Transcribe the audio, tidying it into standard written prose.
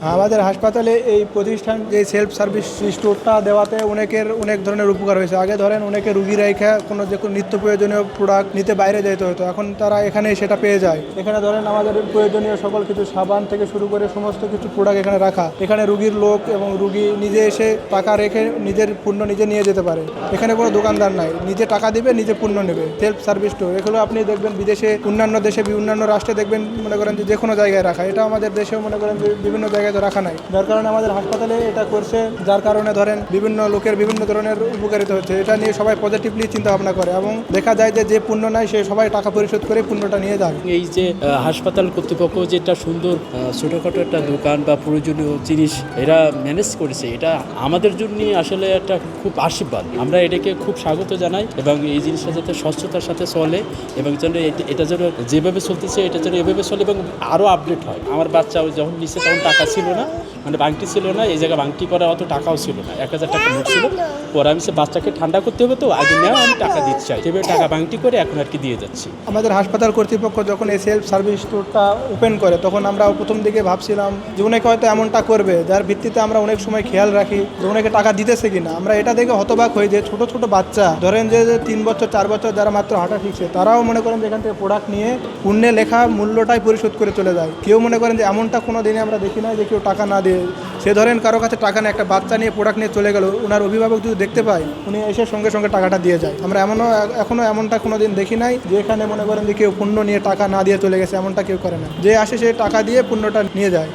আমাদের হাসপাতালে এই প্রতিষ্ঠান যে সেলফ সার্ভিস স্টোরটা দেওয়াতে অনেক ধরনের উপকার হয়েছে। আগে ধরেন অনেকে রুগী রেখে যে কোনো নিত্য প্রয়োজনীয় প্রোডাক্ট নিতে বাইরে যেতে হতো, এখন তারা এখানে সেটা পেয়ে যায়। এখানে ধরেন আমাদের প্রয়োজনীয় সকল কিছু সাবান থেকে শুরু করে সমস্ত কিছু প্রোডাক্ট এখানে রাখা। এখানে রুগীর লোক এবং রুগী নিজে এসে টাকা রেখে নিজের পণ্য নিজে নিয়ে যেতে পারে। এখানে কোনো দোকানদার নাই, নিজে টাকা দিবে নিজে পণ্য নেবে। সেলফ সার্ভিস স্টোর এগুলো আপনি দেখবেন বিদেশে, অন্যান্য দেশে, অন্যান্য রাষ্ট্রে দেখবেন মনে করেন যে কোনো জায়গায় রাখা। এটা আমাদের দেশেও মনে করেন যে বিভিন্ন জায়গায় তো রাখা নাই, যার কারণে আমাদের হাসপাতালে এটা করছে, যার কারণে ধরেন বিভিন্ন লোকের বিভিন্ন ধরনের উপকারিতা হচ্ছে। এটা নিয়ে সবাই পজিটিভলি চিন্তা ভাবনা করে এবং দেখা যায় যে পণ্য নাই সে সবাই টাকা পরিশোধ করে পণ্যটা নিয়ে যায়। এই যে হাসপাতাল কর্তৃপক্ষ যেটা সুন্দর ছোটোখাটো একটা দোকান বা প্রয়োজনীয় জিনিস এরা ম্যানেজ করেছে, এটা আমাদের জন্য আসলে একটা খুব আশীর্বাদ। আমরা এটাকে খুব স্বাগত জানাই এবং এই জিনিসটা যাতে স্বচ্ছতার সাথে চলে এবং যেন এটা যেন যেভাবে চলতেছে এটা যেন এভাবে চলে এবং আরও আপডেট হয়। আমার বাচ্চাও যখন নিচে তখন টাকা ছিল না, মানে বাংটি ছিল না, এই জায়গায় বাংটি করা অত টাকাও ছিল না, 1000 টাকা নোট ছিল। পরে আমি সে বাচ্চাকে ঠান্ডা করতে হবে, তো আগে নেওয়া আমি টাকা দিতে চাই, সেভাবে টাকা বাংটি করে এখন আর কি দিয়ে যাচ্ছি। আমাদের হাসপাতাল কর্তৃপক্ষ যখন এই সেলফ সার্ভিস স্টোরটা ওপেন করে তখন আমরা প্রথম দিকে ভাবছিলাম যে অনেকে হয়তো এমনটা করবে, যার ভিত্তিতে আমরা অনেক সময় খেয়াল রাখি যে অনেকে টাকা দিতেছে কিনা। আমরা এটা দেখে হতবাক হই যে ছোট ছোট বাচ্চা ধরেন যে 3 বছর 4 বছর যারা মাত্র হাঁটা শিখছে, তারাও মনে করেন যে এখান থেকে প্রোডাক্ট নিয়ে পণ্যে লেখা মূল্যটাই পরিশোধ করে চলে যায়। কেউ মনে করেন যে এমনটা কোনো দিনে আমরা দেখি না যে কেউ টাকা না দিয়ে, সে ধরেন কারো কাছে টাকা নেই, একটা বাচ্চা নিয়ে প্রোডাক্ট নিয়ে চলে গেল, ওনার অভিভাবক যদি দেখতে পায় উনি এসে সঙ্গে সঙ্গে টাকাটা দিয়ে যায়। আমরা এখনও এমনটা কোনো দিন দেখি নাই যে এখানে মনে করেন যে কেউ পণ্য নিয়ে টাকা না দিয়ে চলে গেছে, এমনটা কেউ করে না। যে আসে সে টাকা দিয়ে পণ্যটা নিয়ে যায়।